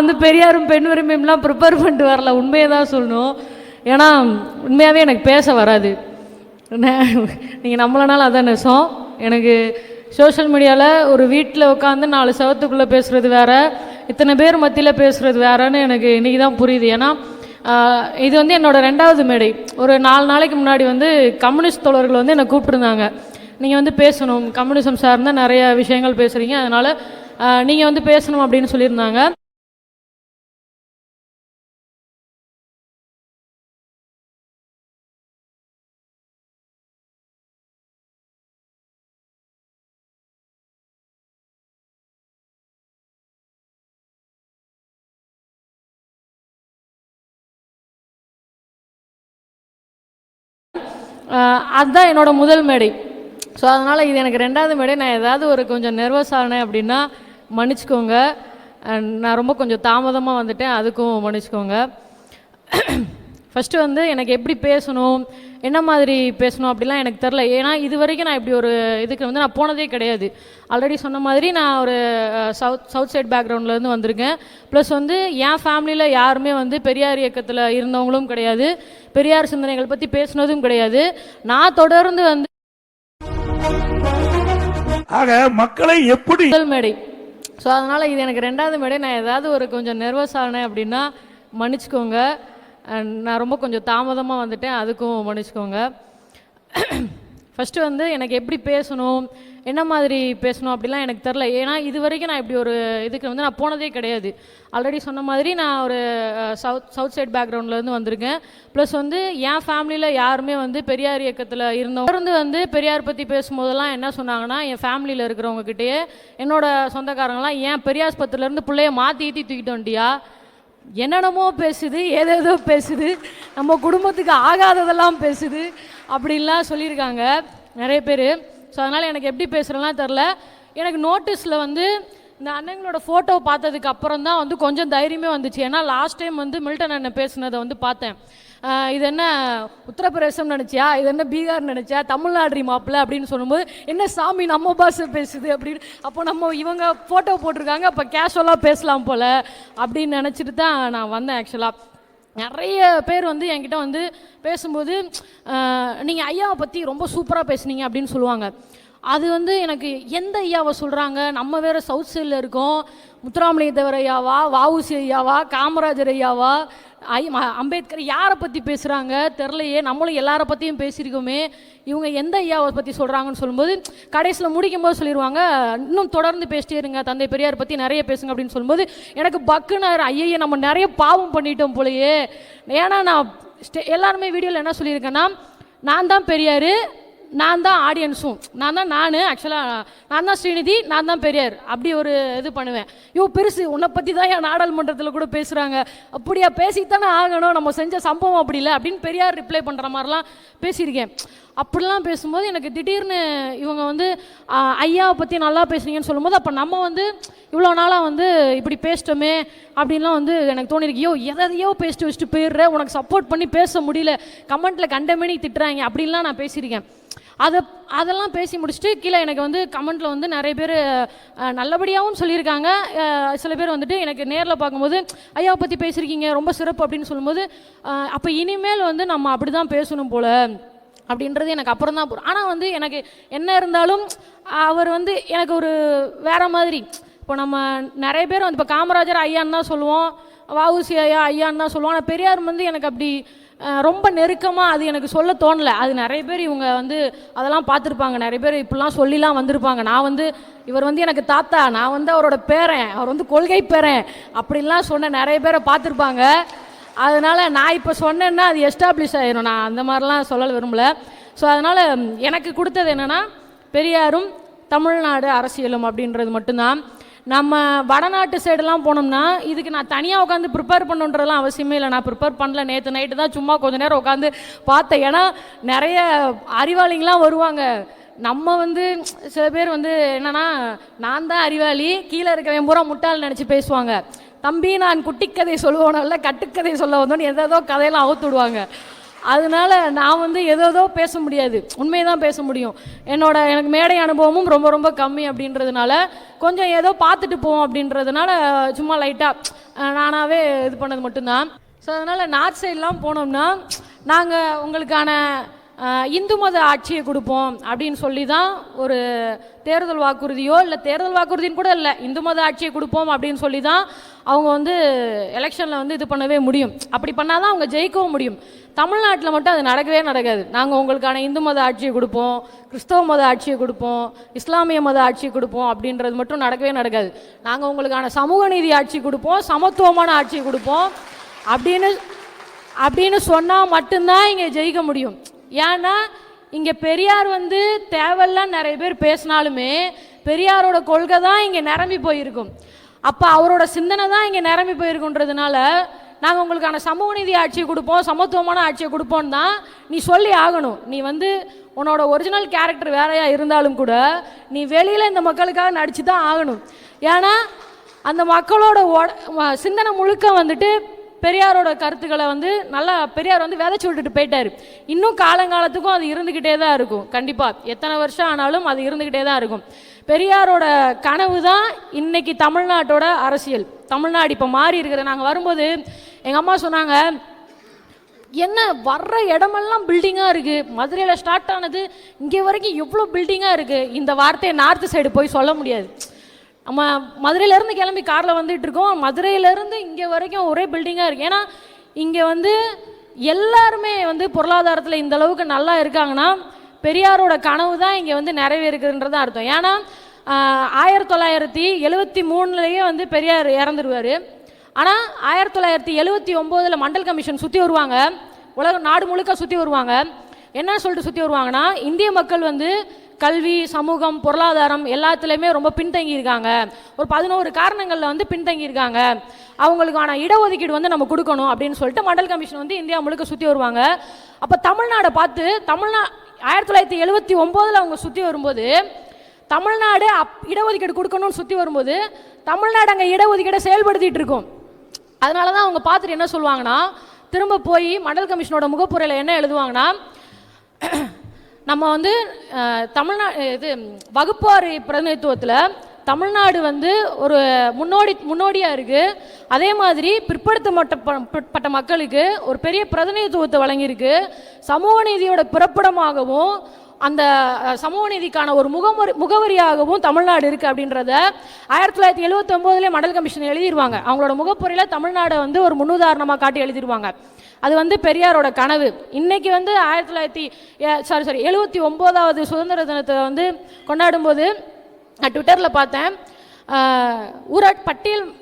வந்து பெரியாரும் பெண் உரிமையும்லாம் ப்ரிப்பேர் பண்ணிட்டு வரல, உண்மையை தான் சொல்லணும். ஏன்னா உண்மையாகவே எனக்கு பேச வராது. நீங்கள் நம்மளனால அதான் நெசம். எனக்கு சோஷியல் மீடியாவில் ஒரு வீட்டில் உட்காந்து 4 செவத்துக்குள்ளே பேசுகிறது வேறு, இத்தனை பேர் மத்தியில் பேசுகிறது வேறன்னு எனக்கு இன்றைக்கி தான் புரியுது. ஏன்னா இது வந்து என்னோடய 2வது மேடை. ஒரு 4 நாளைக்கு முன்னாடி வந்து கம்யூனிஸ்ட் தோழர்கள் வந்து என்னை கூப்பிட்டுருந்தாங்க. நீங்கள் வந்து பேசணும், கம்யூனிசம் சார்ந்த நிறைய விஷயங்கள் பேசுகிறீங்க, அதனால் நீங்கள் வந்து பேசணும் அப்படின்னு சொல்லியிருந்தாங்க. அதுதான் என்னோட முதல் மேடை. ஸோ அதனால் இது எனக்கு 2வது மேடை. நான் ஏதாவது ஒரு கொஞ்சம் நெர்வஸ் ஆனேன் அப்படின்னா மன்னிச்சிக்கோங்க. நான் ரொம்ப கொஞ்சம் தாமதமாக வந்துட்டேன், அதுக்கும் மன்னிச்சிக்கோங்க. ஃபஸ்ட்டு வந்து எனக்கு எப்படி பேசணும், என்ன மாதிரி பேசணும் அப்படிலாம் எனக்கு தெரில. ஏன்னா இது வரைக்கும் நான் இப்படி ஒரு இதுக்கு வந்து நான் போனதே கிடையாது. ஆல்ரெடி சொன்ன மாதிரி நான் ஒரு சவுத் சைட் பேக்ரவுண்ட்லேருந்து வந்திருக்கேன். ப்ளஸ் வந்து என் ஃபேமிலியில் யாருமே வந்து பெரியார் இயக்கத்தில் இருந்தவங்களும் கிடையாது, பெரியார் சிந்தனைகள் பற்றி பேசுனதும் கிடையாது. நான் தொடர்ந்து வந்து மக்களை எப்படி முதல் மேடை. ஸோ அதனால் இது எனக்கு 2வது மேடை. நான் ஏதாவது ஒரு கொஞ்சம் நெர்வஸ் ஆனேன் அப்படின்னா மன்னிச்சிக்கோங்க. நான் ரொம்ப கொஞ்சம் தாமதமாக வந்துட்டேன், அதுக்கும் மன்னிச்சிக்கோங்க. ஃபஸ்ட்டு வந்து எனக்கு எப்படி பேசணும், என்ன மாதிரி பேசணும் அப்படிலாம் எனக்கு தெரில. ஏன்னா இது வரைக்கும் நான் இப்படி ஒரு இதுக்கு வந்து நான் போனதே கிடையாது. ஆல்ரெடி சொன்ன மாதிரி நான் ஒரு சவுத் சைட் பேக்ரவுண்ட்லேருந்து வந்திருக்கேன். ப்ளஸ் வந்து என் ஃபேமிலியில் யாருமே வந்து பெரியார் இயக்கத்தில் இருந்தவங்க தொடர்ந்து வந்து பெரியார் பற்றி பேசும்போதெல்லாம் என்ன சொன்னாங்கன்னா, என் ஃபேமிலியில் இருக்கிறவங்ககிட்டயே என்னோடய சொந்தக்காரங்களாம், ஏன் பெரியாஸ்பத்திரிலேருந்து பிள்ளைய மாற்றி தூக்கிட்டு வந்துட்டியா, என்னென்னமோ பேசுது, ஏதேதோ பேசுது, நம்ம குடும்பத்துக்கு ஆகாததெல்லாம் பேசுது அப்படின்லாம் சொல்லியிருக்காங்க நிறைய பேர். ஸோ அதனால் எனக்கு எப்படி பேசுகிறேன்லாம் தெரில. எனக்கு நோட்டீஸில் வந்து இந்த அண்ணங்களோட ஃபோட்டோ பார்த்ததுக்கு அப்புறம் தான் வந்து கொஞ்சம் தைரியமே வந்துச்சு. ஏன்னா லாஸ்ட் டைம் வந்து மில்டன் அண்ணன் பேசுனதை வந்து பார்த்தேன். இது என்ன உத்தரப்பிரதேசம் நினச்சியா, இது என்ன பீகார் நினச்சா, தமிழ்நாடு மாப்பிள்ள அப்படின்னு சொல்லும்போது, என்ன சாமி நம்ம பாஷை பேசுது அப்படின்னு, அப்போ நம்ம இவங்க ஃபோட்டோ போட்டிருக்காங்க, அப்போ கேஷுவலாக பேசலாம் போல் அப்படின்னு நினச்சிட்டு தான் நான் வந்தேன். ஆக்சுவலாக நிறைய பேர் வந்து என்கிட்ட வந்து பேசும்போது, நீங்கள் ஐயாவை பற்றி ரொம்ப சூப்பராக பேசுனீங்க அப்படின்னு சொல்லுவாங்க. அது வந்து எனக்கு எந்த ஐயாவை சொல்கிறாங்க, நம்ம வேறு சவுத் சைடில் இருக்கோம், முத்துராமலிங்க தேவர் ஐயாவா, வஉசி ஐயாவா, காமராஜர் ஐயாவா, அம்பேத்கர், யாரை பற்றி பேசுகிறாங்க தெரிலையே, நம்மளும் எல்லாரை பற்றியும் பேசியிருக்கோமே, இவங்க எந்த ஐயாவை பற்றி சொல்கிறாங்கன்னு சொல்லும்போது கடைசியில் முடிக்கும் போது சொல்லிடுவாங்க, இன்னும் தொடர்ந்து பேசிட்டே இருங்க, தந்தை பெரியார் பற்றி நிறைய பேசுங்க அப்படின்னு சொல்லும்போது எனக்கு பக்குன்னு ஐயையே நம்ம நிறைய பாவம் பண்ணிட்டோம் போலையே. ஏன்னா நான் எல்லாருமே வீடியோவில் என்ன சொல்லியிருக்கேன்னா, நான் தான் பெரியார், நான் தான் ஆடியன்ஸும், நான் ஆக்சுவலாக நான் தான் ஸ்ரீநிதி, நான் தான் பெரியார், அப்படி ஒரு இது பண்ணுவேன். பெருசு உன்னை பற்றி தான் என் நாடாளுமன்றத்தில் கூட பேசுகிறாங்க, அப்படியா பேசித்தானே ஆகணும், நம்ம செஞ்ச சம்பவம் அப்படி இல்லை அப்படின்னு பெரியார் ரிப்ளை பண்ணுற மாதிரிலாம் பேசியிருக்கேன். அப்படிலாம் பேசும்போது எனக்கு திடீர்னு இவங்க வந்து ஐயாவை பற்றி நல்லா பேசுனீங்கன்னு சொல்லும்போது, அப்போ நம்ம வந்து இவ்வளோ நாளாக வந்து இப்படி பேசிட்டோமே அப்படின்லாம் வந்து எனக்கு தோணிருக்கு. எதையோ பேசிட்டு வச்சுட்டு போயிடுற, உனக்கு சப்போர்ட் பண்ணி பேச முடியல, கமெண்ட்டில் கண்டமேனி திட்டுறாங்க அப்படின்லாம் நான் பேசியிருக்கேன். அதெல்லாம் பேசி முடிச்சுட்டு கீழே எனக்கு வந்து கமெண்ட்டில் வந்து நிறைய பேர் நல்லபடியாகவும் சொல்லியிருக்காங்க. சில பேர் வந்துட்டு எனக்கு நேரில் பார்க்கும்போது ஐயாவை பற்றி பேசியிருக்கீங்க ரொம்ப சிறப்பு அப்படின்னு சொல்லும்போது, அப்போ இனிமேல் வந்து நம்ம அப்படி தான் பேசணும் போல் அப்படின்றது எனக்கு அப்புறம் தான். ஆனால் வந்து எனக்கு என்ன இருந்தாலும் அவர் வந்து எனக்கு ஒரு வேறு மாதிரி. இப்போ நம்ம நிறைய பேர் வந்து இப்போ காமராஜர் ஐயான்னு தான் சொல்லுவோம், வஉசி ஐயா ஐயான்னு தான் சொல்லுவோம். ஆனால் பெரியார் வந்து எனக்கு அப்படி ரொம்ப நெருக்கமாக அது எனக்கு சொல்ல தோணலை. அது நிறைய பேர் இவங்க வந்து அதெல்லாம் பார்த்துருப்பாங்க, நிறைய பேர் இப்படிலாம் சொல்லிலாம் வந்திருப்பாங்க. நான் வந்து இவர் வந்து எனக்கு தாத்தா, நான் வந்து அவரோட பேரன், அவர் வந்து கொள்கை பேரன் அப்படின்லாம் சொன்ன நிறைய பேரை பார்த்துருப்பாங்க. அதனால் நான் இப்போ சொன்னேன்னா அது எஸ்டாப்ளிஷ் ஆகிடும், நான் அந்த மாதிரிலாம் சொல்ல விரும்பல. ஸோ அதனால் எனக்கு கொடுத்தது என்னென்னா பெரியாரும் தமிழ்நாடு அரசியலும் அப்படின்றது மட்டும்தான். நம்ம வடநாட்டு சைடெல்லாம் போனோம்னா இதுக்கு நான் தனியாக உட்காந்து ப்ரிப்பேர் பண்ணுன்றதுலாம் அவசியமே இல்லை. நான் ப்ரிப்பேர் பண்ணல, நேற்று நைட்டு தான் சும்மா கொஞ்சம் நேரம் உட்காந்து பார்த்தேன். ஏன்னா நிறைய அறிவாளிங்களாம் வருவாங்க. நம்ம வந்து சில பேர் வந்து என்னென்னா, நான் தான் அறிவாளி, கீழே இருக்கிறவன் பூரா முட்டாள் நினச்சி பேசுவாங்க. தம்பி நான் குட்டிக்கதை சொல்லுவோனல்ல, கட்டுக்கதை சொல்ல வந்தோன்னு ஏதோ கதையெல்லாம் அவுத்து விடுவாங்க. அதனால நான் வந்து ஏதோ பேச முடியாது, உண்மையை தான் பேச முடியும். எனக்கு மேடை அனுபவமும் ரொம்ப ரொம்ப கம்மி அப்படின்றதுனால கொஞ்சம் ஏதோ பார்த்துட்டு போவோம் அப்படின்றதுனால சும்மா லைட்டாக நானாகவே இது பண்ணது மட்டும்தான். ஸோ அதனால் நார்த் சைட்லாம் போனோம்னா நாங்கள் உங்களுக்கான இந்து மத ஆட்சியை கொடுப்போம் அப்படின்னு சொல்லி தான் ஒரு தேர்தல் வாக்குறுதியோ இல்லை தேர்தல் வாக்குறுதின்னு கூட இல்லை, இந்து மத ஆட்சியை கொடுப்போம் அப்படின்னு சொல்லி தான் அவங்க வந்து எலெக்ஷனில் வந்து இது பண்ணவே முடியும். அப்படி பண்ணால் தான் அவங்க ஜெயிக்கவும் முடியும். தமிழ்நாட்டில் மட்டும் அது நடக்கவே நடக்காது. நாங்கள் உங்களுக்கான இந்து மத ஆட்சியை கொடுப்போம், கிறிஸ்தவ மத ஆட்சியை கொடுப்போம், இஸ்லாமிய மத ஆட்சியை கொடுப்போம் அப்படின்றது மட்டும் நடக்கவே நடக்காது. நாங்கள் உங்களுக்கான சமூக நீதி ஆட்சி கொடுப்போம், சமத்துவமான ஆட்சியை கொடுப்போம் அப்படின்னு சொன்னால் மட்டும்தான் இங்கே ஜெயிக்க முடியும். ஏன்னா இங்கே பெரியார் வந்து தேவையில்லாம் நிறைய பேர் பேசினாலுமே பெரியாரோட கொள்கை தான் இங்கே நிரம்பி போயிருக்கும். அப்போ அவரோட சிந்தனை தான் இங்கே நிரம்பி போயிருக்குன்றதுனால நாங்கள் உங்களுக்கான சமூக நீதி ஆட்சியை கொடுப்போம், சமத்துவமான ஆட்சியை கொடுப்போம்னு தான் நீ சொல்லி ஆகணும். நீ வந்து உன்னோட ஒரிஜினல் கேரக்டர் வேறையா இருந்தாலும் கூட நீ வெளியில் இந்த மக்களுக்காக நடிச்சு தான் ஆகணும். ஏன்னா அந்த மக்களோட சிந்தனை முழுக்க வந்துட்டு பெரியாரோட கருத்துக்களை வந்து நல்லா பெரியார் வந்து விதைச்சி விட்டுட்டு போயிட்டார். இன்னும் காலங்காலத்துக்கும் அது இருந்துக்கிட்டே தான் இருக்கும். கண்டிப்பாக எத்தனை வருஷம் ஆனாலும் அது இருந்துக்கிட்டே தான் இருக்கும். பெரியாரோட கனவு தான் இன்னைக்கு தமிழ்நாட்டோட அரசியல். தமிழ்நாடு இப்போ மாறி இருக்கிற நாங்கள் வரும்போது எங்கள் அம்மா சொன்னாங்க, என்ன வர்ற இடமெல்லாம் பில்டிங்காக இருக்குது, மதுரையில் ஸ்டார்ட் ஆனது இங்கே வரைக்கும் எவ்வளோ பில்டிங்காக இருக்குது. இந்த வார்த்தையை நார்த்து சைடு போய் சொல்ல முடியாது. நம்ம மதுரையிலேருந்து கிளம்பி காரில் வந்துட்டு இருக்கோம், மதுரையிலேருந்து இங்கே வரைக்கும் ஒரே பில்டிங்காக இருக்குது. ஏன்னா இங்கே வந்து எல்லாருமே வந்து பொருளாதாரத்தில் இந்த அளவுக்கு நல்லா இருக்காங்கன்னா பெரியாரோட கனவு தான் இங்கே வந்து நிறைவேறுக்குதுன்றது அர்த்தம். ஏன்னா 1973 வந்து பெரியார் இறந்துருவார். ஆனால் 1979 மண்டல் கமிஷன் சுற்றி வருவாங்க, உலக நாடு முழுக்க சுற்றி வருவாங்க. என்ன சொல்லிட்டு சுற்றி வருவாங்கன்னா, இந்திய மக்கள் வந்து கல்வி, சமூகம், பொருளாதாரம் எல்லாத்துலேயுமே ரொம்ப பின்தங்கி இருக்காங்க, ஒரு 11 காரணங்களில் வந்து பின்தங்கி இருக்காங்க, அவங்களுக்கான இடஒதுக்கீடு வந்து நம்ம கொடுக்கணும் அப்படின்னு சொல்லிட்டு மண்டல் கமிஷன் வந்து இந்தியா முழுக்க சுற்றி வருவாங்க. அப்போ தமிழ்நாடை பார்த்து 1979 அவங்க சுற்றி வரும்போது தமிழ்நாடு இடஒதுக்கீடு கொடுக்கணும்னு சுற்றி வரும்போது தமிழ்நாடு அங்கே இடஒதுக்கீடை செயல்படுத்திட்டு இருக்கோம். அதனால தான் அவங்க பார்த்துட்டு என்ன சொல்லுவாங்கன்னா, திரும்ப போய் மண்டல் கமிஷனோட முகப்புரையில் என்ன எழுதுவாங்கன்னா, நம்ம வந்து தமிழ்நாடு வகுப்பாரி பிரதிநிதித்துவத்தில் தமிழ்நாடு வந்து ஒரு முன்னோடியாக இருக்குது. அதே மாதிரி பிற்படுத்தப்பட்ட மக்களுக்கு ஒரு பெரிய பிரதிநிதித்துவத்தை வழங்கியிருக்கு. சமூக நீதியோட பிறப்பிடமாகவும் அந்த சமூக நீதிக்கான ஒரு முகவரியாகவும் தமிழ்நாடு இருக்குது அப்படின்றத 1979 மண்டல் கமிஷன் எழுதிடுவாங்க. அவங்களோட முகப்புரையில் தமிழ்நாடை வந்து ஒரு முன்னுதாரணமாக காட்டி எழுதிடுவாங்க. அது வந்து பெரியாரோட கனவு. இன்னைக்கு வந்து 79வது சுதந்திர தினத்தை வந்து கொண்டாடும்போது நான் ட்விட்டரில் பார்த்தேன்,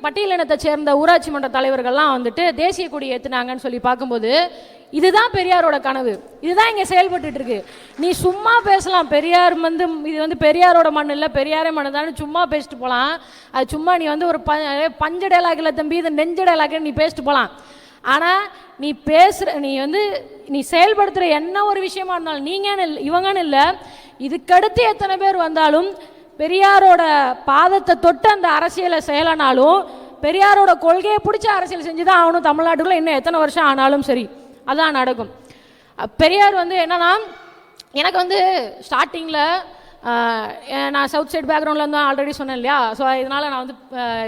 பட்டியலினத்தை சேர்ந்த ஊராட்சி மன்ற தலைவர்கள்லாம் வந்துட்டு தேசிய கொடி ஏற்றுனாங்கன்னு சொல்லி பார்க்கும்போது இதுதான் பெரியாரோட கனவு, இதுதான் இங்கே செயல்பட்டு இருக்கு. நீ சும்மா பேசலாம், பெரியார் வந்து இது வந்து பெரியாரோட மண் இல்லை, பெரியாரே மண்ணு தான் சும்மா பேசிட்டு போகலாம். அது சும்மா நீ வந்து ஒரு பஞ்சு டைலாக் இல்லை தம்பி, இது நெஞ்ச டைலாக் நீ பேசிட்டு போகலாம். ஆனால் நீ நீ செயல்படுத்துகிற என்ன ஒரு விஷயமா இருந்தாலும் நீங்கள் இவங்கன்னு இல்லை, இதுக்கடுத்து எத்தனை பேர் வந்தாலும் பெரியாரோட பாதத்தை தொட்டு அந்த அரசியலை செய்யலைனாலும் பெரியாரோட கொள்கையை பிடிச்ச அரசியல் செஞ்சு தான் ஆகணும். தமிழ்நாட்டுக்குள்ள இன்னும் எத்தனை வருஷம் ஆனாலும் சரி அதான் நடக்கும். பெரியார் வந்து என்னன்னா, எனக்கு வந்து ஸ்டார்டிங்கில் நான் சவுத் சைட் பேக்ரவுண்டில் இருந்து ஆல்ரெடி சொன்னேன் இல்லையா, ஸோ இதனால் நான் வந்து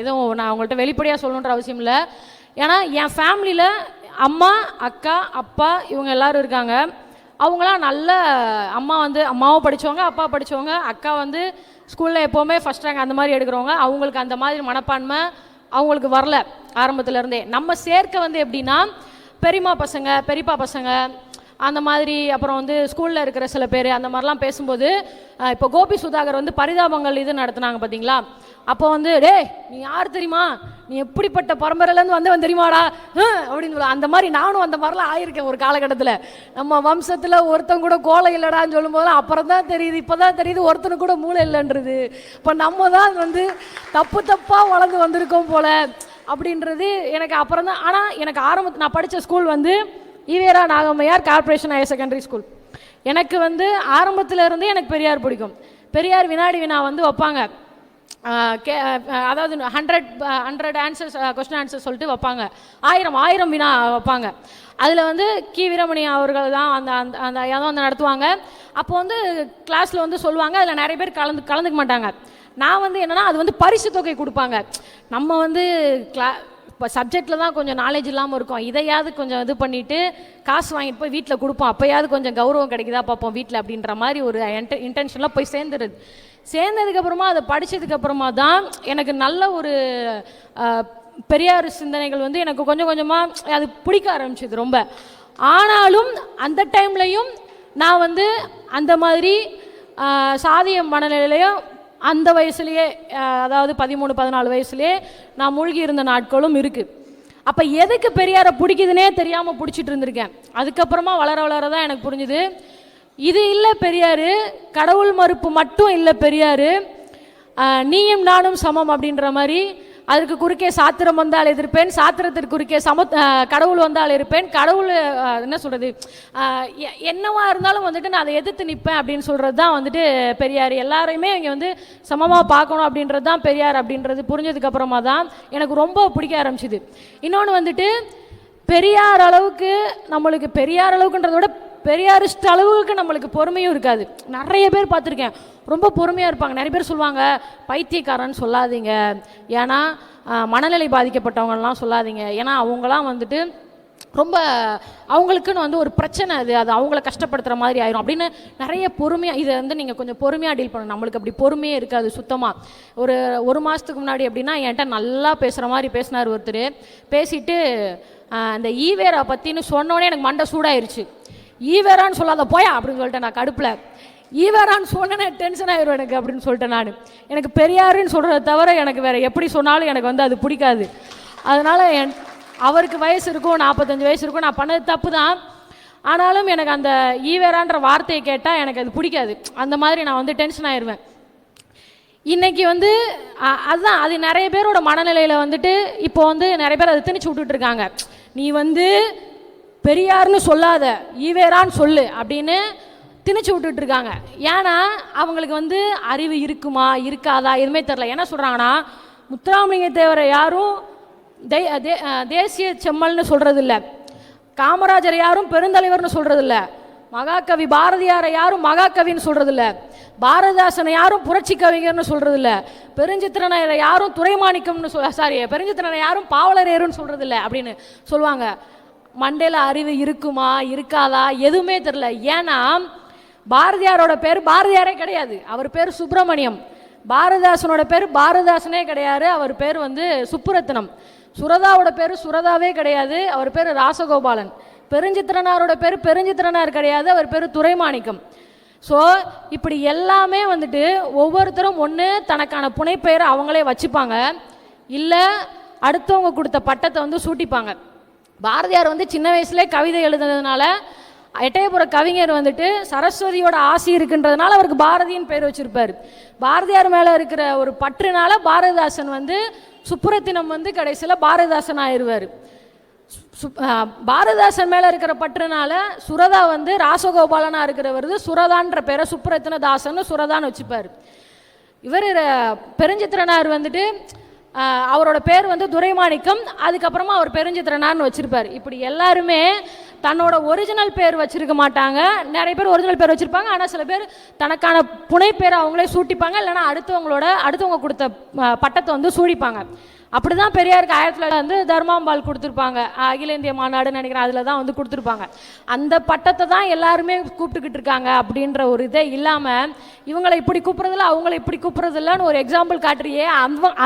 எதுவும் நான் உங்கள்கிட்ட வெளிப்படையாக சொல்லணுன்ற அவசியம் இல்லை. ஏன்னா என் ஃபேமிலியில் அம்மா, அக்கா, அப்பா இவங்க எல்லோரும் இருக்காங்க. அவங்களாம் நல்ல அம்மா வந்து அம்மாவும் படித்தவங்க, அப்பா படித்தவங்க, அக்கா வந்து ஸ்கூலில் எப்போவுமே ஃபஸ்ட் ரேங்க் அந்த மாதிரி எடுக்கிறவங்க. அவங்களுக்கு அந்த மாதிரி மனப்பான்மை அவங்களுக்கு வரல ஆரம்பத்துலேருந்தே. நம்ம சேர்க்க வந்து எப்படின்னா பெரியம்மா பசங்க, பெரியப்பா பசங்க அந்த மாதிரி, அப்புறம் வந்து ஸ்கூலில் இருக்கிற சில பேர் அந்த மாதிரிலாம் பேசும்போது, இப்போ கோபி சுதாகர் வந்து பரிதாபங்கள் இது நடத்துனாங்க பார்த்தீங்களா, அப்போ வந்து டே நீ யார் தெரியுமா, நீ எப்படிப்பட்ட பரம்பரையிலேருந்து வந்தவன் தெரியுமாடா அப்படின்னு சொல்ல, அந்த மாதிரி நானும் அந்த மாதிரிலாம் ஆயிருக்கேன் ஒரு காலகட்டத்தில். நம்ம வம்சத்தில் ஒருத்தன் கூட கோலை இல்லைடான்னு சொல்லும் போதெல்லாம் அப்புறம் தான் தெரியுது, இப்போ தான் தெரியுது ஒருத்தனுக்கு கூட மூளை இல்லைன்றது. இப்போ நம்ம தான் வந்து தப்பாக வளர்ந்து வந்திருக்கோம் போல அப்படின்றது எனக்கு அப்புறம் தான். ஆனால் எனக்கு நான் படித்த ஸ்கூல் வந்து EVR Nagammaiyar corporation higher secondary school. எனக்கு வந்து ஆரம்பத்தில் இருந்தே எனக்கு பெரியார் பிடிக்கும். பெரியார் வினாடி வினா வந்து வைப்பாங்க. அதாவது 100 ஆன்சர்ஸ் கொஸ்டின் ஆன்சர் சொல்லிட்டு வைப்பாங்க, 1000 வினா வைப்பாங்க. அதில் வந்து கி வீரமணி அவர்கள் தான் அந்த அந்த அந்த அதை வந்து நடத்துவாங்க. அப்போ வந்து கிளாஸில் வந்து சொல்லுவாங்க, அதில் நிறைய பேர் கலந்துக்க மாட்டாங்க. நான் வந்து என்னென்னா அது வந்து பரிசு தொகை கொடுப்பாங்க. நம்ம வந்து இப்போ சப்ஜெக்டில் தான் கொஞ்சம் நாலேஜ் இல்லாமல் இருக்கும், இதையாவது கொஞ்சம் இது பண்ணிவிட்டு காசு வாங்கிட்டு போய் வீட்டில் கொடுப்போம், அப்போயாவது கொஞ்சம் கௌரவம் கிடைக்குதா பார்ப்போம் வீட்டில் அப்படின்ற மாதிரி ஒரு இன்டென்ஷனில் போய் சேர்ந்துருது. சேர்ந்ததுக்கப்புறமா அதை படித்ததுக்கப்புறமா தான் எனக்கு நல்ல ஒரு பெரியார் சிந்தனைகள் வந்து எனக்கு கொஞ்சம் கொஞ்சமாக அது பிடிக்க ஆரம்பிச்சிது ரொம்ப. ஆனாலும் அந்த டைம்லையும் நான் வந்து அந்த மாதிரி சாதிய மனநிலையிலையும் அந்த வயசுலேயே, அதாவது 13-14 வயசுலேயே நான் மூழ்கி இருந்த நாட்களும் இருக்குது. அப்போ எதுக்கு பெரியாரை பிடிக்குதுன்னே தெரியாமல் பிடிச்சிட்டு இருந்திருக்கேன். அதுக்கப்புறமா வளர வளர தான் எனக்கு புரிஞ்சுது, இது இல்லை பெரியார், கடவுள் மறுப்பு மட்டும் இல்லை பெரியார், நீயும் நானும் சமம் அப்படின்ற மாதிரி. அதுக்கு குறுக்கே சாத்திரம் வந்தால் எதிர்ப்பேன், சாத்திரத்திற்கு குறுக்கே கடவுள் வந்தால் இருப்பேன், கடவுள் என்ன சொல்கிறது என்னவா இருந்தாலும் வந்துட்டு நான் அதை எதிர்த்து நிற்பேன் அப்படின்னு சொல்கிறது தான் வந்துட்டு பெரியார். எல்லாரையுமே இங்கே வந்து சமமாக பார்க்கணும் அப்படின்றது தான் பெரியார் அப்படின்றது புரிஞ்சதுக்கப்புறமா தான் எனக்கு ரொம்ப பிடிக்க ஆரம்பிச்சிது. இன்னொன்று வந்துட்டு பெரியார் அளவுக்கு நம்மளுக்கு, பெரியார் அளவுக்குன்றத விட பெரியாரிஸ்ட் அளவுக்கு நம்மளுக்கு பொறுமையும் இருக்காது. நிறைய பேர் பார்த்துருக்கேன், ரொம்ப பொறுமையாக இருப்பாங்க. நிறைய பேர் சொல்லுவாங்க, பைத்தியக்காரன்னு சொல்லாதீங்க, ஏன்னா மனநிலை பாதிக்கப்பட்டவங்கலாம் சொல்லாதீங்க, ஏன்னா அவங்களாம் வந்துட்டு ரொம்ப அவங்களுக்குன்னு வந்து ஒரு பிரச்சனை, அது அவங்கள கஷ்டப்படுத்துகிற மாதிரி ஆயிரும் அப்படின்னு நிறைய பொறுமையாக, இதை வந்து நீங்கள் கொஞ்சம் பொறுமையாக டீல் பண்ணணும். நம்மளுக்கு அப்படி பொறுமையே இருக்காது சுத்தமாக. ஒரு மாதத்துக்கு முன்னாடி அப்படின்னா என்கிட்ட நல்லா பேசுகிற மாதிரி பேசினார் ஒருத்தர். பேசிட்டு இந்த ஈவேரா பற்றின்னு சொன்னோடனே எனக்கு மண்டை சூடாயிருச்சு. ஈவேரான்னு சொல்லாத போயா அப்படின்னு சொல்லிட்டேன் நான் கடுப்பில். ஈவேரான்னு சொன்னேனே டென்ஷன் ஆயிரும் எனக்கு அப்படின்னு சொல்லிட்டேன். எனக்கு பெரியாருன்னு சொல்கிறத தவிர எனக்கு வேறு எப்படி சொன்னாலும் எனக்கு வந்து அது பிடிக்காது. அதனால் அவருக்கு வயசு இருக்கும், 45 வயசு இருக்கும், நான் பண்ணது தப்பு தான். ஆனாலும் எனக்கு அந்த ஈவேரான்ற வார்த்தையை கேட்டால் எனக்கு அது பிடிக்காது. அந்த மாதிரி நான் வந்து டென்ஷன் ஆயிடுவேன். இன்றைக்கி வந்து அதுதான், அது நிறைய பேரோட மனநிலையில் வந்துட்டு இப்போ வந்து நிறைய பேர் அதை திணிச்சு விட்டுட்ருக்காங்க. நீ வந்து பெரியார்னு சொல்லாத, ஈவேரான்னு சொல்லு அப்படின்னு திணிச்சு விட்டுட்ருக்காங்க. ஏன்னா அவங்களுக்கு வந்து அறிவு இருக்குமா இருக்காதா எதுவுமே தெரில. என்ன சொல்கிறாங்கன்னா, முத்துராமலிங்க தேவரை யாரும் தேசிய செம்மல்னு சொல்கிறது இல்லை, காமராஜரை யாரும் பெருந்தலைவர்னு சொல்கிறது இல்லை, மகாகவி பாரதியாரை யாரும் மகாகவின்னு சொல்கிறது இல்லை, பாரதிதாசனை யாரும் புரட்சி கவிஞர்னு சொல்கிறது இல்லை, பெருஞ்சித்திரனை யாரும் துரைமாணிக்கம்னு பெருஞ்சித்திரனை யாரும் பாவலரேருன்னு சொல்கிறது இல்லை அப்படின்னு சொல்லுவாங்க. மண்டையில் அறிவு இருக்குமா இருக்காதா எதுவுமே தெரில. ஏன்னா பாரதியாரோட பேர் பாரதியாரே கிடையாது, அவர் பேர் சுப்பிரமணியம். பாரதிதாசனோட பேர் பாரதிதாசனே கிடையாது, அவர் பேர் வந்து சுப்புரத்னம். சுரதாவோட பேர் சுரதாவே கிடையாது, அவர் பேர் ராசகோபாலன். பெருஞ்சித்திரனாரோட பேர் பெருஞ்சித்திரனார் கிடையாது, அவர் பேர் துரைமாணிக்கம். ஸோ இப்படி எல்லாமே வந்துட்டு ஒவ்வொருத்தரும் ஒன்று தனக்கான புனைப்பெயரை அவங்களே வச்சுப்பாங்க, இல்லை அடுத்தவங்க கொடுத்த பட்டத்தை வந்து சூட்டிப்பாங்க. பாரதியார் வந்து சின்ன வயசுலேயே கவிதை எழுதுனதுனால, எட்டயபுர கவிஞர் வந்துட்டு சரஸ்வதியோட ஆசி இருக்குன்றதுனால அவருக்கு பாரதியின் பேர் வச்சிருப்பார். பாரதியார் மேலே இருக்கிற ஒரு பற்றுனால பாரதிதாசன் வந்து சுப்புரத்தினம் வந்து கடைசியில் பாரதிதாசன் ஆயிடுவார். பாரதிதாசன் மேலே இருக்கிற பற்றுனால சுரதா வந்து ராசகோபாலனாக இருக்கிறவர் சுரதான்ற பேரை சுப்புரத்தின தாசன் சுரதான்னு வச்சுப்பார். இவர் பெருஞ்சித்திரனார் வந்துட்டு அவரோட பேர் வந்து துரைமாணிக்கம், அதுக்கப்புறமா அவர் பெருஞ்சித்திரனார்னு வச்சிருப்பார். இப்படி எல்லாருமே தன்னோட ஒரிஜினல் பேர் வச்சிருக்க மாட்டாங்க. நிறைய பேர் ஒரிஜினல் பேர் வச்சிருப்பாங்க, ஆனால் சில பேர் தனக்கான புனைப்பேரை அவங்களே சூட்டிப்பாங்க, இல்லைன்னா அடுத்தவங்க கொடுத்த பட்டத்தை வந்து சூடிப்பாங்க. அப்படி தான் பெரியாருக்கு 1900 வந்து தர்மாம்பால் கொடுத்துருப்பாங்க, அகில இந்திய மாநாடுன்னு நினைக்கிறேன், அதில் தான் வந்து கொடுத்துருப்பாங்க. அந்த பட்டத்தை தான் எல்லாருமே கூப்பிட்டுக்கிட்டு இருக்காங்க. அப்படின்ற ஒரு இதே இல்லாமல் இவங்களை இப்படி கூப்பிட்றதில்ல அவங்கள இப்படி கூப்பிட்றதில்லன்னு ஒரு எக்ஸாம்பிள் காட்டுறியே,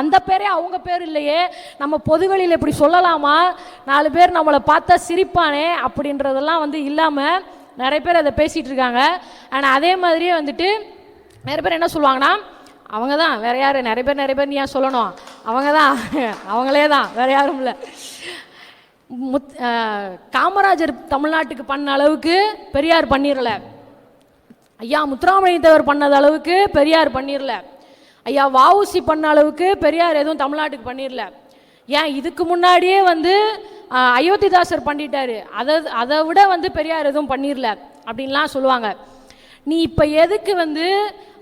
அந்த பேரே அவங்க பேர் இல்லையே, நம்ம பொதுவெளியில் இப்படி சொல்லலாமா, 4 பேர் நம்மளை பார்த்தா சிரிப்பானே அப்படின்றதெல்லாம் வந்து இல்லாமல் நிறைய பேர் அதை பேசிகிட்டு இருக்காங்க. ஆனால் அதே மாதிரியே வந்துட்டு நிறைய பேர் என்ன சொல்லுவாங்கன்னா, அவங்க தான் வேறு யார், நிறைய பேர் நீ ஏன் சொல்லணும், அவங்க தான் அவங்களே தான் வேறு யாரும் இல்லை. காமராஜர் தமிழ்நாட்டுக்கு பண்ண அளவுக்கு பெரியார் பண்ணிடல, ஐயா முத்துராமலிங்க தேவர் பண்ணது அளவுக்கு பெரியார் பண்ணிடல, ஐயா வஉசி பண்ண அளவுக்கு பெரியார் எதுவும் தமிழ்நாட்டுக்கு பண்ணிடல. ஏன் இதுக்கு முன்னாடியே வந்து அயோத்திதாசர் பண்ணிட்டாரு, அதை விட வந்து பெரியார் எதுவும் பண்ணிடல அப்படின்லாம் சொல்லுவாங்க. நீ இப்போ எதுக்கு வந்து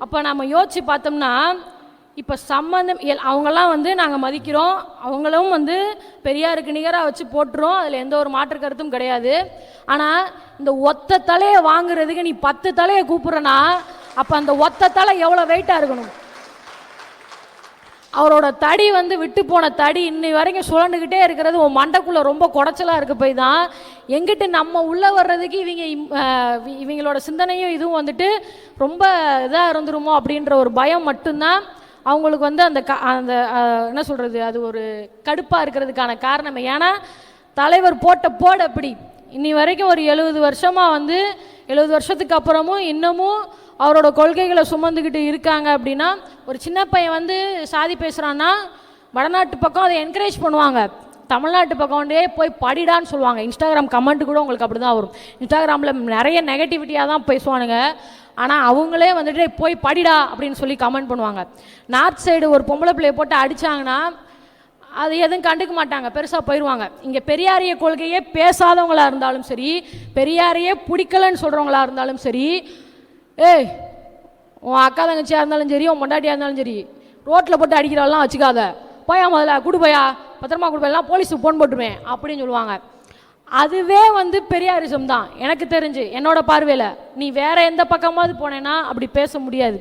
அப்போ நம்ம யோசிச்சு பார்த்தோம்னா, இப்போ சம்மந்தம் அவங்கெல்லாம் வந்து நாங்கள் மதிக்கிறோம், அவங்களும் வந்து பெரியாருக்கு நிகராக வச்சு போட்டுரும், அதில் எந்த ஒரு மாற்று கருத்தும் கிடையாது. ஆனால் இந்த ஒத்த தலையை வாங்குறதுக்கு நீ 10 தலையை கூப்பிட்றனா அப்போ அந்த ஒத்த தலை எவ்வளோ வெயிட்டாக இருக்கணும்? அவரோட தடி வந்து விட்டு போன தடி இன்னை வரைக்கும் சுழண்டுக்கிட்டே இருக்கிறது உன் மண்டைக்குள்ளே ரொம்ப குடைச்சலாக இருக்க போய் தான் எங்கிட்ட நம்ம உள்ளே வர்றதுக்கு இவங்களோட சிந்தனையும் இதுவும் வந்துட்டு ரொம்ப இதாக இருந்துருமோ அப்படின்ற ஒரு பயம் மட்டும்தான் அவங்களுக்கு வந்து அந்த என்ன சொல்கிறது, அது ஒரு கடுப்பாக இருக்கிறதுக்கான காரணம். ஏன்னா தலைவர் போட அப்படி இன்னி வரைக்கும் ஒரு 70 வருஷமாக வந்து 70 வருஷத்துக்கு அப்புறமும் இன்னமும் அவரோட கொள்கைகளை சுமந்துக்கிட்டு இருக்காங்க. அப்படின்னா ஒரு சின்ன பையன் வந்து சாதி பேசுகிறான்னா வடநாட்டு பக்கம் அதை என்கரேஜ் பண்ணுவாங்க, தமிழ்நாட்டு பக்கம்டே போய் படிடான்னு சொல்லுவாங்க. இன்ஸ்டாகிராம் கமெண்ட் கூட உங்களுக்கு அப்படி தான் வரும். இன்ஸ்டாகிராமில் நிறைய நெகட்டிவிட்டியாக தான் பேசுவானுங்க, ஆனால் அவங்களே வந்துட்டு போய் படிடா அப்படின்னு சொல்லி கமெண்ட் பண்ணுவாங்க. நார்த் சைடு ஒரு பொம்பளை பிள்ளையை போட்டு அடித்தாங்கன்னா அது எதுவும் கண்டுக்க மாட்டாங்க, பெருசாக போயிடுவாங்க. இங்கே பெரியாரிய கொள்கையே பேசாதவங்களா இருந்தாலும் சரி, பெரியாரையே பிடிக்கலன்னு சொல்கிறவங்களா இருந்தாலும் சரி, ஏய் உன் அக்கா தங்கச்சியாக இருந்தாலும் சரி, உன் பொண்டாட்டியாக இருந்தாலும் சரி, ரோட்டில் போட்டு அடிக்கிறாலாம் வச்சுக்காத, போயா முதல்ல கூடு போயா, பத்திரமா கூடு போயெல்லாம் போலீஸுக்கு ஃபோன் போட்டுருவேன் அப்படின்னு சொல்லுவாங்க. அதுவே வந்து பெரியாரிசம் தான் எனக்கு தெரிஞ்சு, என்னோட பார்வையில். நீ வேற எந்த பக்கமாவது போனேன்னா அப்படி பேச முடியாது.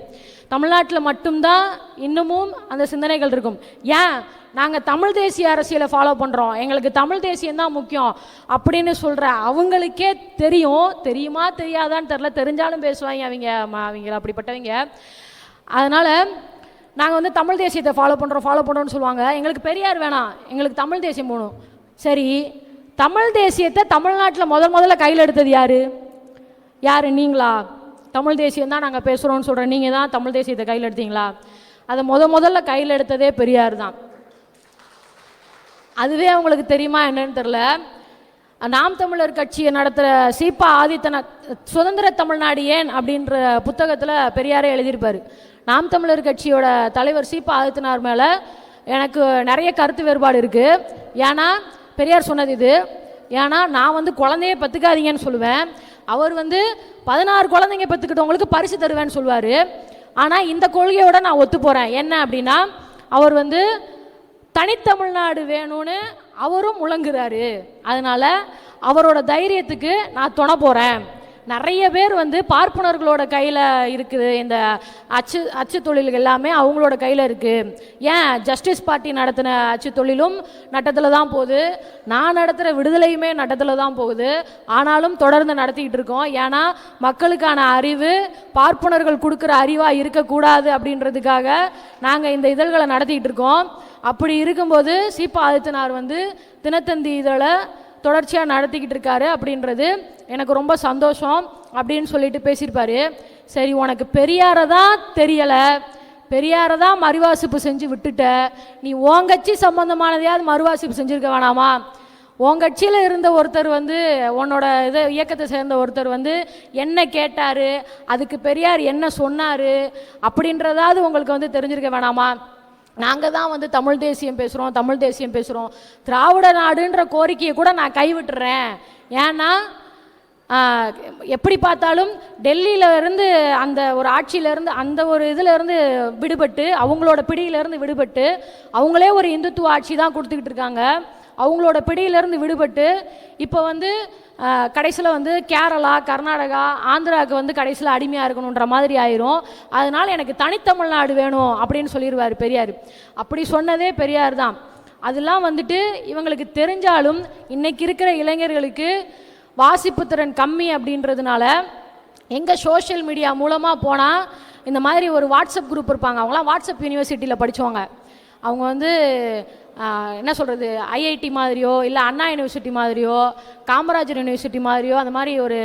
தமிழ்நாட்டில் மட்டும்தான் இன்னமும் அந்த சிந்தனைகள் இருக்கும். ஏன் நாங்கள் தமிழ் தேசிய அரசியலை ஃபாலோ பண்ணுறோம், எங்களுக்கு தமிழ் தேசியம் தான் முக்கியம் அப்படின்னு சொல்கிற அவங்களுக்கே தெரியுமா தெரியாதான்னு தெரில, தெரிஞ்சாலும் பேசுவாங்க அவங்க அப்படிப்பட்டவங்க. அதனால் நாங்கள் வந்து தமிழ் தேசியத்தை ஃபாலோ பண்ணுறோம்னு சொல்லுவாங்க. எங்களுக்கு பெரியார் வேணாம், எங்களுக்கு தமிழ் தேசியம் போகணும். சரி, தமிழ் தேசியத்தை தமிழ்நாட்டில் முதல்ல கையில் எடுத்தது யார்? நீங்களா? தமிழ் தேசியம் தான் நாங்கள் பேசுகிறோன்னு சொல்கிறேன், நீங்கள் தான் தமிழ் தேசியத்தை கையில் எடுத்தீங்களா? அதை முதல்ல கையில் எடுத்ததே பெரியார் தான். அதுவே அவங்களுக்கு தெரியுமா என்னன்னு தெரில. நாம் தமிழர் கட்சியை நடத்துகிற சீபா ஆதித்தனார் சுதந்திர தமிழ்நாடு ஏன் அப்படின்ற புத்தகத்தில் பெரியாரே எழுதியிருப்பார். நாம் தமிழர் கட்சியோட தலைவர் சீபா ஆதித்தனார் மேலே எனக்கு நிறைய கருத்து வேறுபாடு இருக்குது. ஏன்னா பெரியார் சொன்னது இது. ஏன்னா நான் வந்து குழந்தைய பெற்றுக்காதீங்கன்னு சொல்லுவேன், அவர் வந்து 16 குழந்தைங்க பெற்றுக்கிட்டவங்களுக்கு பரிசு தருவேன்னு சொல்லுவார். ஆனால் இந்த கொள்கையோட நான் ஒத்து போகிறேன். என்ன அப்படின்னா அவர் வந்து தனித்தமிழ்நாடு வேணும்னு அவரும் முழங்குறாரு. அதனால அவரோட தைரியத்துக்கு நான் துணை போகிறேன். நிறைய பேர் வந்து பார்ப்பனர்களோட கையில் இருக்குது, இந்த அச்சு தொழில்கள் எல்லாமே அவங்களோட கையில் இருக்குது. ஏன் ஜஸ்டிஸ் பார்ட்டி நடத்தின அச்சு தொழிலும் நட்டத்தில் தான் போகுது, நான் நடத்துகிற விடுதலையுமே நட்டத்தில் தான் போகுது. ஆனாலும் தொடர்ந்து நடத்திக்கிட்டு இருக்கோம். ஏன்னா மக்களுக்கான அறிவு பார்ப்பனர்கள் கொடுக்குற அறிவாக இருக்கக்கூடாது அப்படின்றதுக்காக நாங்கள் இந்த இதழ்களை நடத்திக்கிட்டு இருக்கோம். அப்படி இருக்கும்போது சீபா ஆதித்தனார் வந்து தினத்தந்தி இதழை தொடர்ச்சியாக நடத்திக்கிட்டு இருக்காரு அப்படின்றது எனக்கு ரொம்ப சந்தோஷம் அப்படின்னு சொல்லிட்டு பேசியிருப்பாரு. சரி, உனக்கு பெரியாரை தான் தெரியலை, பெரியாரை தான் மறுவாசிப்பு செஞ்சு விட்டுட்ட, நீ உங்கட்சி சம்பந்தமானதையாவது மறுவாசிப்பு செஞ்சுருக்க வேணாமா? உன் கட்சியில் இருந்த ஒருத்தர் வந்து உன்னோட இயக்கத்தை சேர்ந்த ஒருத்தர் வந்து என்ன கேட்டார், அதுக்கு பெரியார் என்ன சொன்னார் அப்படின்றதாவது உங்களுக்கு வந்து தெரிஞ்சிருக்க வேணாமா? நாங்கள் தான் வந்து தமிழ் தேசியம் பேசுகிறோம், திராவிட நாடுன்ற கோரிக்கையை கூட நான் கைவிட்டுறேன். ஏன்னா எப்படி பார்த்தாலும் டெல்லியிலேருந்து அந்த ஒரு ஆட்சியிலேருந்து அந்த ஒரு இதிலேருந்து விடுபட்டு, அவங்களோட பிடியிலேருந்து விடுபட்டு, அவங்களே ஒரு இந்துத்துவ ஆட்சி தான் கொடுத்துக்கிட்டு இருக்காங்க. அவங்களோட பிடியிலேருந்து விடுபட்டு இப்போ வந்து கடைசியில் வந்து கேரளா, கர்நாடகா, ஆந்திராவுக்கு வந்து கடைசியில் அடிமையாக இருக்கணுன்ற மாதிரி ஆயிரும். அதனால் எனக்கு தனித்தமிழ்நாடு வேணும் அப்படின்னு சொல்லிடுவார் பெரியார். அப்படி சொன்னதே பெரியார் தான். அதெல்லாம் வந்துட்டு இவங்களுக்கு தெரிஞ்சாலும் இன்னைக்கு இருக்கிற இளைஞர்களுக்கு வாசிப்பு திறன் கம்மி அப்படின்றதுனால எங்கே சோஷியல் மீடியா மூலமாக போனால் இந்த மாதிரி ஒரு வாட்ஸ்அப் குரூப் இருப்பாங்க, அவங்களாம் வாட்ஸ்அப் யூனிவர்சிட்டியில் படித்தவங்க. அவங்க வந்து என்ன சொல்கிறது, ஐஐடி மாதிரியோ இல்லை அண்ணா யூனிவர்சிட்டி மாதிரியோ காமராஜர் யூனிவர்சிட்டி மாதிரியோ அந்த மாதிரி ஒரு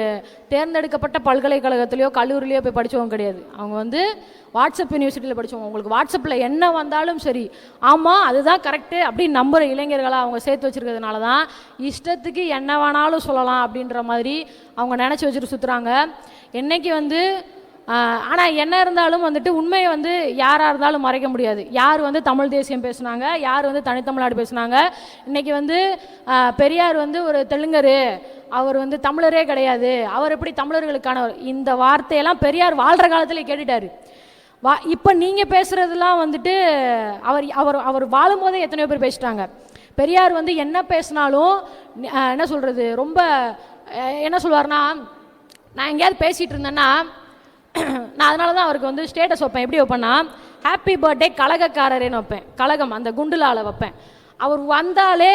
தேர்ந்தெடுக்கப்பட்ட பல்கலைக்கழகத்துலையோ கல்லூரிலையோ போய் படித்தவங்க கிடையாது. அவங்க வந்து வாட்ஸ்அப் யூனிவர்சிட்டியில் படித்தவங்க. உங்களுக்கு வாட்ஸ்அப்பில் என்ன வந்தாலும் சரி, ஆமாம் அதுதான் கரெக்டு அப்படின்னு நம்புகிற இளைஞர்களாக அவங்க சேர்த்து வச்சுருக்கிறதுனால தான் இஷ்டத்துக்கு என்ன வேணாலும் சொல்லலாம் அப்படின்ற மாதிரி அவங்க நினச்சி வச்சுட்டு சுற்றுறாங்க. என்றைக்கு வந்து ஆனால் என்ன இருந்தாலும் வந்துட்டு உண்மையை வந்து யாராக இருந்தாலும் மறைக்க முடியாது. யார் வந்து தமிழ் தேசியம் பேசுனாங்க, யார் வந்து தனித்தமிழ்நாடு பேசுனாங்க. இன்றைக்கி வந்து பெரியார் வந்து ஒரு தெலுங்கரு, அவர் வந்து தமிழரே கிடையாது, அவர் எப்படி தமிழர்களுக்கானவர், இந்த வார்த்தையெல்லாம் பெரியார் வாழ்கிற காலத்தில் கேட்டுட்டார். இப்போ நீங்கள் பேசுகிறதுலாம் வந்துட்டு அவர் அவர் அவர் வாழும்போதே எத்தனையோ பேர் பேசிட்டாங்க. பெரியார் வந்து என்ன பேசினாலும் என்ன சொல்கிறது, ரொம்ப என்ன சொல்லுவார்னா, நான் எங்கேயாவது பேசிகிட்டு இருந்தேன்னா நான் அதனால தான் அவருக்கு வந்து ஸ்டேட்டஸ் வைப்பேன். எப்படி வைப்பேன்னா, ஹாப்பி பர்த்டே கழகக்காரரேன்னு வைப்பேன். கழகம் அந்த குண்டுலால வைப்பேன். அவர் வந்தாலே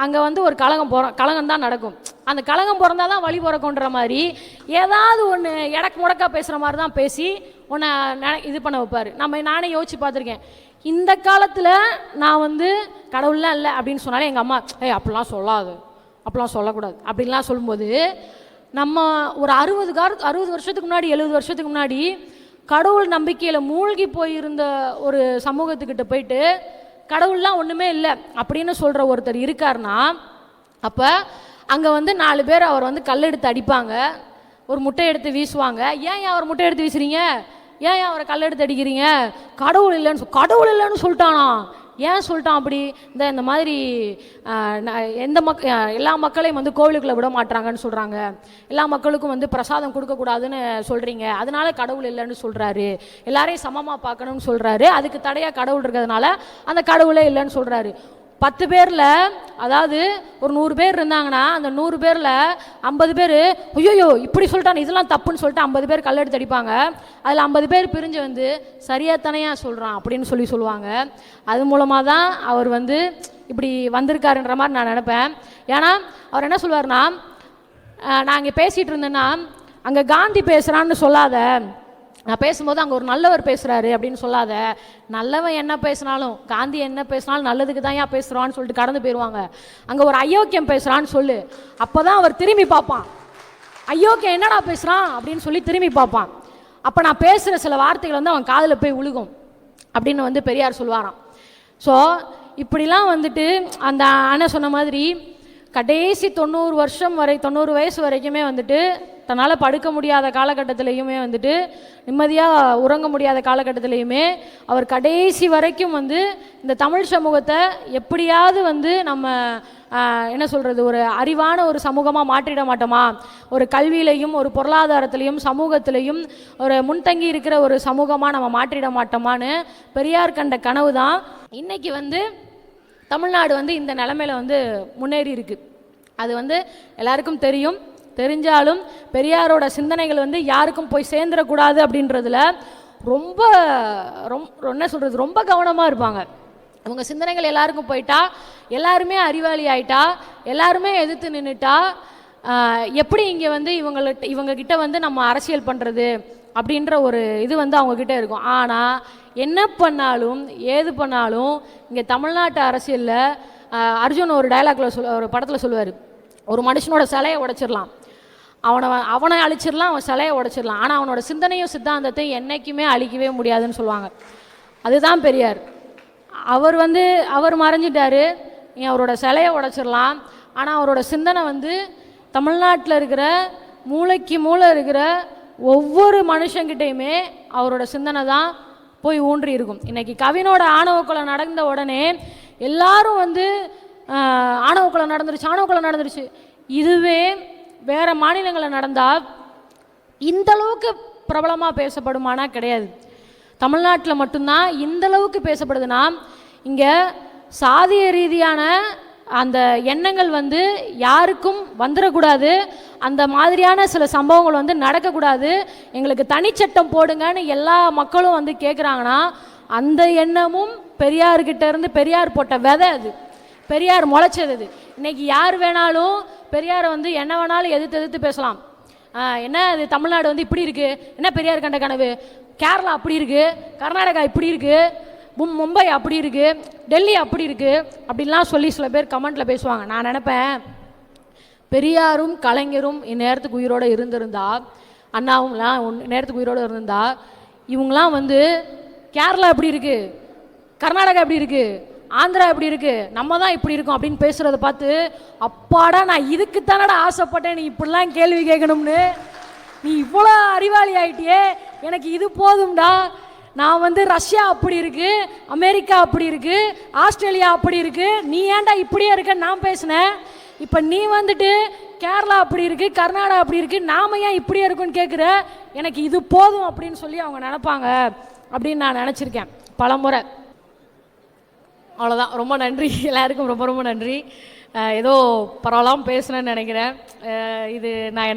அங்கே வந்து ஒரு கழகம் தான் நடக்கும். அந்த கழகம் பிறந்தால் தான் வழி பிறக்குன்ற மாதிரி ஏதாவது ஒன்று எடக்கு முடக்கா பேசுகிற மாதிரி தான் பேசி உன்னை இது பண்ண வைப்பார். நானே யோசிச்சு பார்த்துருக்கேன். இந்த காலத்தில் நான் வந்து கடவுள்லாம் இல்லை அப்படின்னு சொன்னாலே எங்கள் அம்மா அப்படிலாம் சொல்லாது, அப்படிலாம் சொல்லக்கூடாது அப்படின்லாம் சொல்லும்போது, நம்ம ஒரு 60 வருஷத்துக்கு முன்னாடி 70 வருஷத்துக்கு முன்னாடி கடவுள் நம்பிக்கையில் மூழ்கி போயிருந்த ஒரு சமூகத்துக்கிட்ட போயிட்டு கடவுள்லாம் ஒன்றுமே இல்லை அப்படின்னு சொல்கிற ஒருத்தர் இருக்காருன்னா, அப்போ அங்கே வந்து 4 பேர் அவர் வந்து கல் எடுத்து அடிப்பாங்க, ஒரு முட்டை எடுத்து வீசுவாங்க. ஏன் அவர் முட்டை எடுத்து வீசுறீங்க, ஏன் அவரை கல் எடுத்து அடிக்கிறீங்க, கடவுள் இல்லைன்னு சொல்லிட்டானா, ஏன் சொல்லிட்டான் அப்படி, இந்த மாதிரி எல்லா மக்களையும் வந்து கோவிலுக்குள்ளே விட மாட்டாங்கன்னு சொல்கிறாங்க, எல்லா மக்களுக்கும் வந்து பிரசாதம் கொடுக்கக்கூடாதுன்னு சொல்கிறீங்க, அதனால கடவுள் இல்லைன்னு சொல்கிறாரு, எல்லாரையும் சமமாக பார்க்கணும்னு சொல்கிறாரு, அதுக்கு தடையாக கடவுள் இருக்கிறதுனால அந்த கடவுளே இல்லைன்னு சொல்கிறாரு. 10 பேரில், அதாவது ஒரு 100 பேர் இருந்தாங்கன்னா அந்த 100 பேரில் 50 பேர் ஐயோ இப்படி சொல்லிட்டான் இதெல்லாம் தப்புன்னு சொல்லிட்டு 50 பேர் கல்லெடுத்து அடிப்பாங்க. அதில் 50 பேர் பிரிஞ்சு வந்து சரியாக தானையாக சொல்கிறான் அப்படின்னு சொல்லுவாங்க. அது மூலமாக தான் அவர் வந்து இப்படி வந்திருக்காருன்ற மாதிரி நான் நினைப்பேன். ஏன்னா அவர் என்ன சொல்வார்னா, நான் இங்கே பேசிகிட்டு இருந்தேன்னா அங்கே காந்தி பேசுகிறான்னு சொல்லாத, நான் பேசும்போது அங்கே ஒரு நல்லவர் பேசுகிறாரு அப்படின்னு சொல்லாத, நல்லவன் என்ன பேசினாலும் காந்தி என்ன பேசினாலும் நல்லதுக்கு தான் ஏன் பேசுகிறான்னு சொல்லிட்டு கடந்து போயிடுவாங்க. அங்கே ஒரு அயோக்கியம் பேசுகிறான்னு சொல்லு, அப்போ தான் அவர் திரும்பி பார்ப்பான், அயோக்கியம் என்னடா பேசுகிறான் அப்படின்னு சொல்லி திரும்பி பார்ப்பான். அப்போ நான் பேசுகிற சில வார்த்தைகள் வந்து அவன் காதில் போய் விழுகும் அப்படின்னு வந்து பெரியார் சொல்லுவாராம். ஸோ இப்படிலாம் வந்துட்டு அந்த அண்ணன் சொன்ன மாதிரி கடைசி 90 வயசு வரைக்குமே வந்துட்டு தன்னால் படுக்க முடியாத காலகட்டத்திலையுமே வந்துட்டு நிம்மதியாக உறங்க முடியாத காலகட்டத்திலையுமே அவர் கடைசி வரைக்கும் வந்து இந்த தமிழ் சமூகத்தை எப்படியாவது வந்து நம்ம என்ன சொல்கிறது, ஒரு அறிவான ஒரு சமூகமாக மாற்றிட மாட்டோமா, ஒரு கல்வியிலையும் ஒரு பொருளாதாரத்திலையும் சமூகத்திலையும் ஒரு முன்தங்கி இருக்கிற ஒரு சமூகமாக நம்ம மாற்றிட மாட்டோமான்னு பெரியார் கண்ட கனவு தான் இன்றைக்கி வந்து தமிழ்நாடு வந்து இந்த நிலைமையில் வந்து முன்னேறி இருக்குது. அது வந்து எல்லாருக்கும் தெரியும். தெரிஞ்சாலும் பெரியாரோட சிந்தனைகள் வந்து யாருக்கும் போய் சேர்ந்துடக்கூடாது அப்படின்றதுல ரொம்ப என்ன சொல்கிறது, ரொம்ப கவனமாக இருப்பாங்க. அவங்க சிந்தனைகள் எல்லாருக்கும் போயிட்டா, எல்லாருமே அறிவாளி ஆயிட்டா, எல்லாருமே எதிர்த்து நின்றுட்டா எப்படி இங்கே வந்து இவங்ககிட்ட வந்து நம்ம அரசியல் பண்ணுறது அப்படின்ற ஒரு இது வந்து அவங்கக்கிட்ட இருக்கும். ஆனால் என்ன பண்ணாலும் ஏது பண்ணாலும் இங்கே தமிழ்நாட்டு அரசியலில் அர்ஜுன் ஒரு டைலாக்ல ஒரு படத்தில் சொல்லுவார், ஒரு மனுஷனோட சிலையை உடைச்சிடலாம், அவனை அழிச்சிடலாம், அவன் சிலையை உடைச்சிடலாம், ஆனால் அவனோட சிந்தனையும் சித்தாந்தத்தையும் என்றைக்குமே அழிக்கவே முடியாதுன்னு சொல்லுவாங்க. அதுதான் பெரியார். அவர் மறைஞ்சிட்டாரு, அவரோட சிலையை உடைச்சிடலாம், ஆனால் அவரோட சிந்தனை வந்து தமிழ்நாட்டில் இருக்கிற மூளைக்கு மூளை இருக்கிற ஒவ்வொரு மனுஷங்கிட்டையுமே அவரோட சிந்தனை தான் போய் ஊன்றி இருக்கும். இன்றைக்கி கவினோட ஆணவ கொலை நடந்த உடனே எல்லாரும் வந்து ஆணவ கொலை நடந்துருச்சு. இதுவே வேறு மாநிலங்களில் நடந்தால் இந்த அளவுக்கு பிரபலமாக பேசப்படுமானா கிடையாது. தமிழ்நாட்டில் மட்டும்தான் இந்த அளவுக்கு பேசப்படுதுன்னா, இங்கே சாதிய ரீதியான அந்த எண்ணங்கள் வந்து யாருக்கும் வந்துடக்கூடாது, அந்த மாதிரியான சில சம்பவங்கள் வந்து நடக்கக்கூடாது, எங்களுக்கு தனிச்சட்டம் போடுங்கன்னு எல்லா மக்களும் வந்து கேட்குறாங்கன்னா, அந்த எண்ணமும் பெரியார்கிட்ட இருந்து பெரியார் போட்ட விதை, அது பெரியார் முளைச்சது. இன்னைக்கு யார் வேணாலும் பெரியாரை வந்து என்ன வேணாலும் எதிர்த்து பேசலாம். என்ன அது தமிழ்நாடு வந்து இப்படி இருக்குது, என்ன பெரியார் கண்ட கனவு, கேரளா அப்படி இருக்குது, கர்நாடகா இப்படி இருக்குது, மும்பை அப்படி இருக்குது, டெல்லி அப்படி இருக்குது அப்படின்லாம் சொல்லி சில பேர் கமெண்ட்டில் பேசுவாங்க. நான் நினைப்பேன், பெரியாரும் கலைஞரும் இந்நேரத்துக்கு உயிரோடு இருந்திருந்தா, அண்ணாவும்லாம் நேரத்துக்கு உயிரோடு இருந்திருந்தா, இவங்களாம் வந்து கேரளா எப்படி இருக்குது, கர்நாடகா எப்படி இருக்குது, ஆந்திரா எப்படி இருக்குது, நம்ம தான் இப்படி இருக்கோம் அப்படின்னு பேசுகிறத பார்த்து, அப்பாடா நான் இதுக்கு தானடா ஆசைப்பட்டேன், நீ இப்படிலாம் கேள்வி கேட்கணும்னு, நீ இவ்வளோ அறிவாளி ஆகிட்டியே, எனக்கு இது போதும்டா, நான் வந்து ரஷ்யா அப்படி இருக்குது, அமெரிக்கா அப்படி இருக்குது, ஆஸ்திரேலியா அப்படி இருக்குது, நீ ஏன்டா இப்படியே இருக்கன்னு நான் பேசினேன், இப்போ நீ வந்துட்டு கேரளா அப்படி இருக்குது, கர்நாடகா அப்படி இருக்குது, நாம ஏன் இப்படியே இருக்குன்னு கேட்குற, எனக்கு இது போதும் அப்படின்னு சொல்லி அவங்க நினைப்பாங்க அப்படின்னு நான் நினச்சிருக்கேன் பலமுறை. அவ்வளோதான். ரொம்ப நன்றி எல்லாருக்கும், ரொம்ப ரொம்ப நன்றி. ஏதோ பரவாயில்லாமல் பேசுனேன்னு நினைக்கிறேன். இது நான்